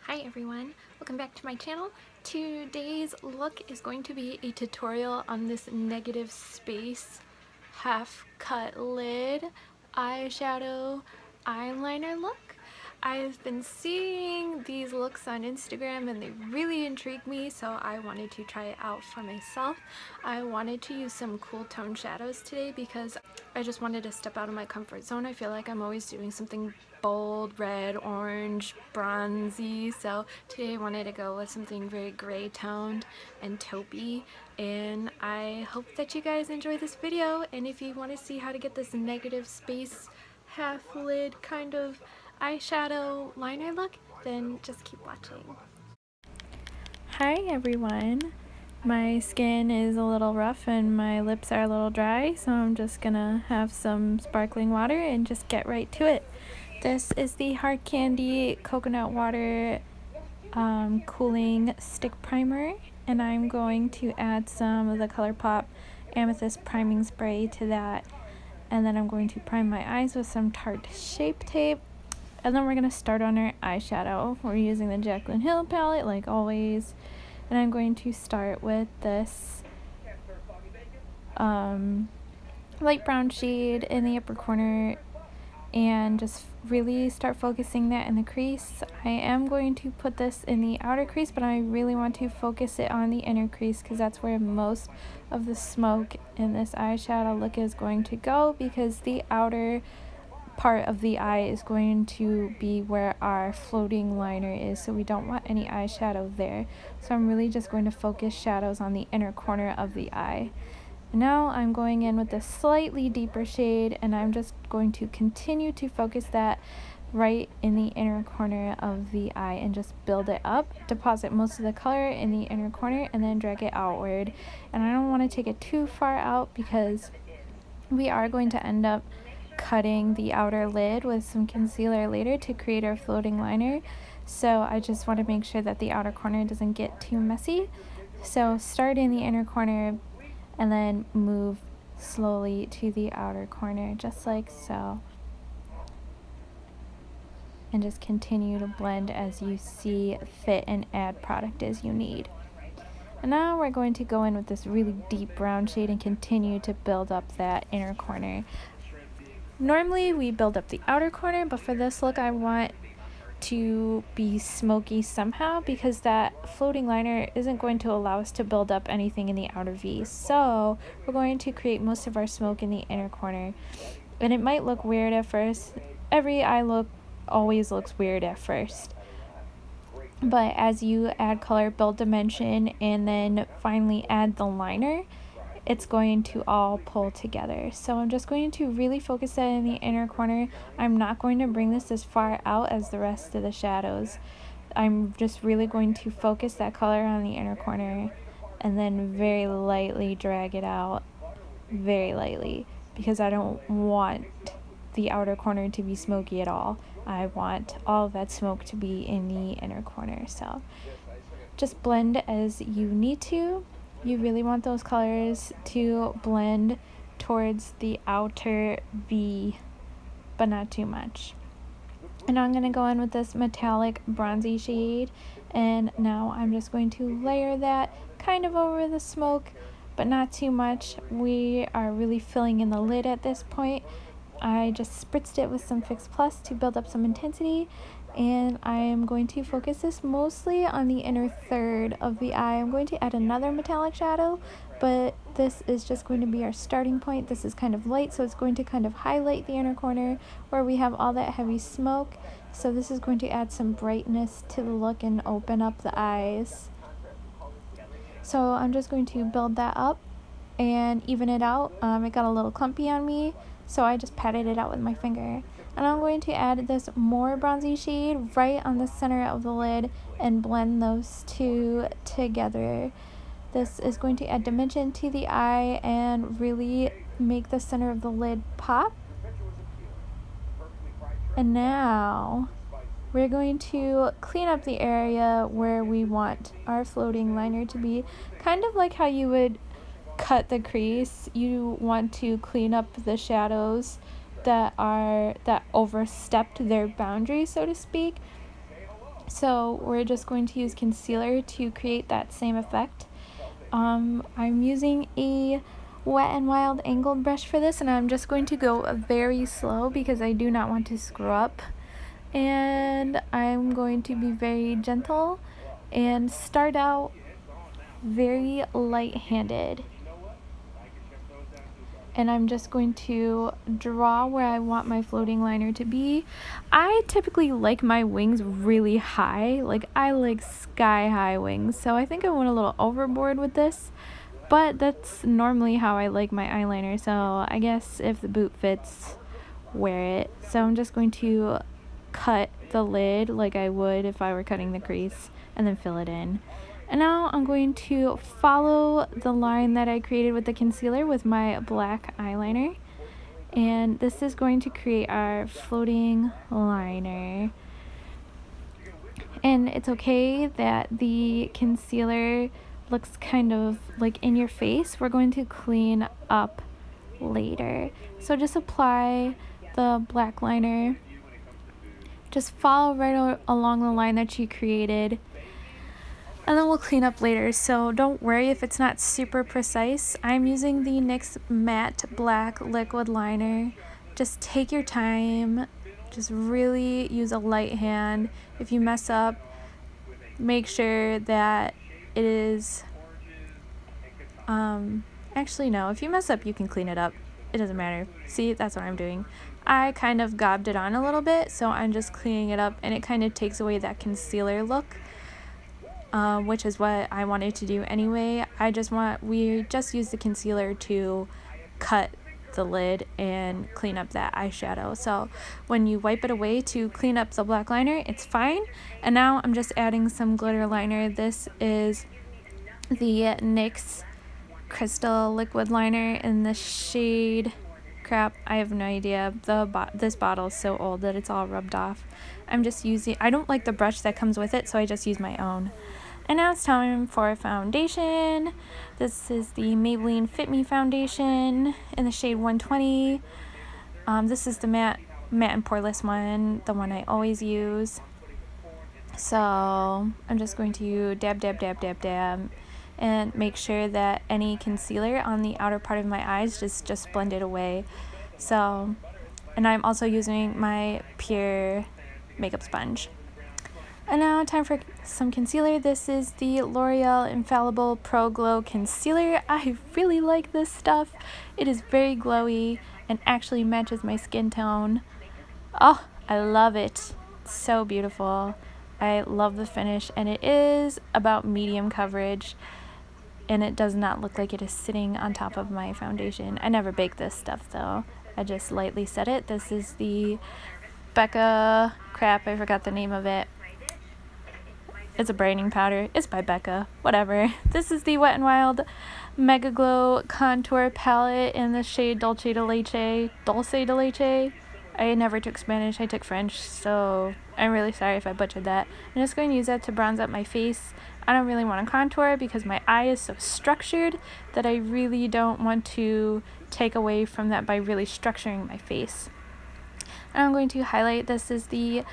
Hi everyone, welcome back to my channel. Today's look is going to be a tutorial on this negative space half cut lid eyeshadow eyeliner look. I've been seeing these looks on Instagram and they really intrigue me, so I wanted to try it out for myself. I wanted to use some cool tone shadows today because I just wanted to step out of my comfort zone. I feel like I'm always doing something bold, red, orange, bronzy, so today I wanted to go with something very gray toned and taupey, and I hope that you guys enjoy this video. And if you want to see how to get this negative space half lid kind of eyeshadow liner look, then just keep watching. Hi everyone. My skin is a little rough and my lips are a little dry, so I'm just gonna have some sparkling water and just get right to it. This is the Hard Candy Coconut Water Cooling Stick Primer, and I'm going to add some of the ColourPop Amethyst Priming Spray to that, and then I'm going to prime my eyes with some Tarte Shape Tape, and then we're going to start on our eyeshadow. We're using the Jaclyn Hill palette like always, and I'm going to start with this light brown shade in the upper corner and just really start focusing that in the crease. I am going to put this in the outer crease, but I really want to focus it on the inner crease because that's where most of the smoke in this eyeshadow look is going to go, because the outer part of the eye is going to be where our floating liner is, so we don't want any eyeshadow there. So I'm really just going to focus shadows on the inner corner of the eye. Now I'm going in with a slightly deeper shade, and I'm just going to continue to focus that right in the inner corner of the eye and just build it up. Deposit most of the color in the inner corner and then drag it outward. And I don't want to take it too far out because we are going to end up cutting the outer lid with some concealer later to create our floating liner. So I just want to make sure that the outer corner doesn't get too messy. So start in the inner corner and then move slowly to the outer corner, just like so. And just continue to blend as you see fit and add product as you need. And now we're going to go in with this really deep brown shade and continue to build up that inner corner. Normally we build up the outer corner, but for this look I want to be smoky somehow because that floating liner isn't going to allow us to build up anything in the outer V. So we're going to create most of our smoke in the inner corner. And it might look weird at first. Every eye look always looks weird at first. But as you add color, build dimension, and then finally add the liner, it's going to all pull together. So I'm just going to really focus that in the inner corner. I'm not going to bring this as far out as the rest of the shadows. I'm just really going to focus that color on the inner corner and then very lightly drag it out, very lightly, because I don't want the outer corner to be smoky at all. I want all of that smoke to be in the inner corner. So just blend as you need to. You really want those colors to blend towards the outer V, but not too much. And I'm going to go in with this metallic bronzy shade, and now I'm just going to layer that kind of over the smoke, but not too much. We are really filling in the lid at this point. I just spritzed it with some Fix Plus to build up some intensity, and I am going to focus this mostly on the inner third of the eye. I'm going to add another metallic shadow, but this is just going to be our starting point. This is kind of light, so it's going to kind of highlight the inner corner where we have all that heavy smoke. So this is going to add some brightness to the look and open up the eyes. So I'm just going to build that up and even it out. It got a little clumpy on me, so I just patted it out with my finger. And I'm going to add this more bronzy shade right on the center of the lid and blend those two together. This is going to add dimension to the eye and really make the center of the lid pop. And now we're going to clean up the area where we want our floating liner to be. Kind of like how you would cut the crease, you want to clean up the shadows that overstepped their boundary, so to speak. So we're just going to use concealer to create that same effect. I'm using a Wet n Wild angled brush for this, and I'm just going to go very slow because I do not want to screw up. And I'm going to be very gentle and start out very light-handed. And I'm just going to draw where I want my floating liner to be. I typically like my wings really high, like I like sky high wings, so I think I went a little overboard with this, but that's normally how I like my eyeliner, so I guess if the boot fits, wear it. So I'm just going to cut the lid like I would if I were cutting the crease and then fill it in. And now I'm going to follow the line that I created with the concealer with my black eyeliner. And this is going to create our floating liner. And it's okay that the concealer looks kind of like in your face. We're going to clean up later. So just apply the black liner. Just follow right along the line that you created. And then we'll clean up later, so don't worry if it's not super precise. I'm using the NYX Matte Black Liquid Liner. Just take your time. Just really use a light hand. If you mess up, make sure that it is... actually, no. If you mess up, you can clean it up. It doesn't matter. See, that's what I'm doing. I kind of gobbed it on a little bit, so I'm just cleaning it up, and it kind of takes away that concealer look. Which is what I wanted to do anyway. We just use the concealer to cut the lid and clean up that eyeshadow. So when you wipe it away to clean up the black liner, it's fine. And now I'm just adding some glitter liner. This is the NYX Crystal Liquid Liner in the shade... crap, I have no idea. This bottle is so old that it's all rubbed off. I don't like the brush that comes with it, so I just use my own. And now it's time for foundation. This is the Maybelline Fit Me foundation in the shade 120. This is the matte and poreless one, the one I always use. So I'm just going to dab, dab, dab, dab, dab, and make sure that any concealer on the outer part of my eyes just blend it away. So, and I'm also using my Pure makeup sponge. And now time for some concealer. This is the L'Oreal Infallible Pro Glow Concealer. I really like this stuff. It is very glowy and actually matches my skin tone. Oh, I love it. It's so beautiful. I love the finish, and it is about medium coverage, and it does not look like it is sitting on top of my foundation. I never bake this stuff though. I just lightly set it. This is the Becca, crap, I forgot the name of it. It's a brightening powder. It's by Becca. Whatever. This is the Wet n Wild Mega Glow Contour Palette in the shade Dulce de Leche. Dulce de Leche. I never took Spanish. I took French, so I'm really sorry if I butchered that. I'm just going to use that to bronze up my face. I don't really want to contour because my eye is so structured that I really don't want to take away from that by really structuring my face. And I'm going to highlight. This is the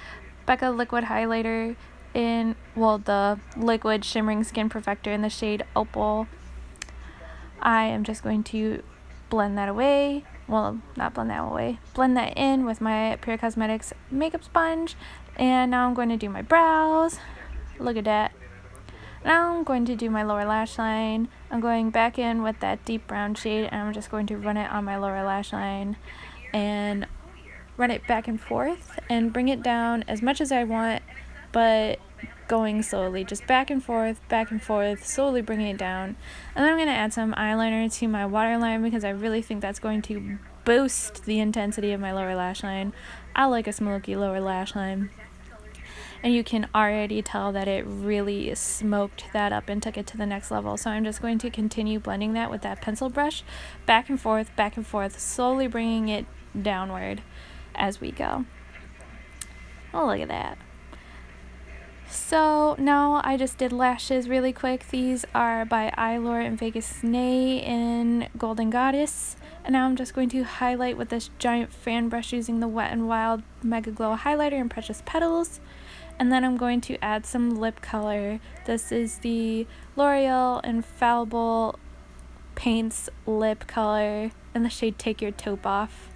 Becca Liquid Highlighter in, well, the liquid shimmering skin perfector in the shade Opal. I am just going to blend that away. Well, not blend that away. Blend that in with my Pure Cosmetics makeup sponge. And now I'm going to do my brows. Look at that. Now I'm going to do my lower lash line. I'm going back in with that deep brown shade, and I'm just going to run it on my lower lash line and run it back and forth and bring it down as much as I want, but going slowly, just back and forth, slowly bringing it down. And then I'm going to add some eyeliner to my waterline because I really think that's going to boost the intensity of my lower lash line. I like a smoky lower lash line. And you can already tell that it really smoked that up and took it to the next level. So I'm just going to continue blending that with that pencil brush, back and forth, slowly bringing it downward as we go. Oh, look at that. So now I just did lashes really quick. These are by Eylure and Vegas Nay in Golden Goddess. And now I'm just going to highlight with this giant fan brush using the Wet n Wild Mega Glow Highlighter in Precious Petals. And then I'm going to add some lip color. This is the L'Oreal Infallible Paints lip color in the shade Take Your Taupe Off.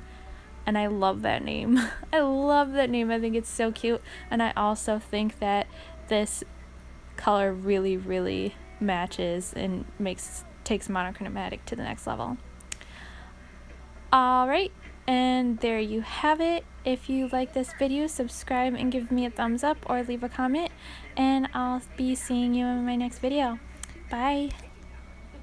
And I love that name. I love that name. I think it's so cute. And I also think that this color really, really matches and takes monochromatic to the next level. Alright, and there you have it. If you like this video, subscribe and give me a thumbs up or leave a comment, and I'll be seeing you in my next video. Bye!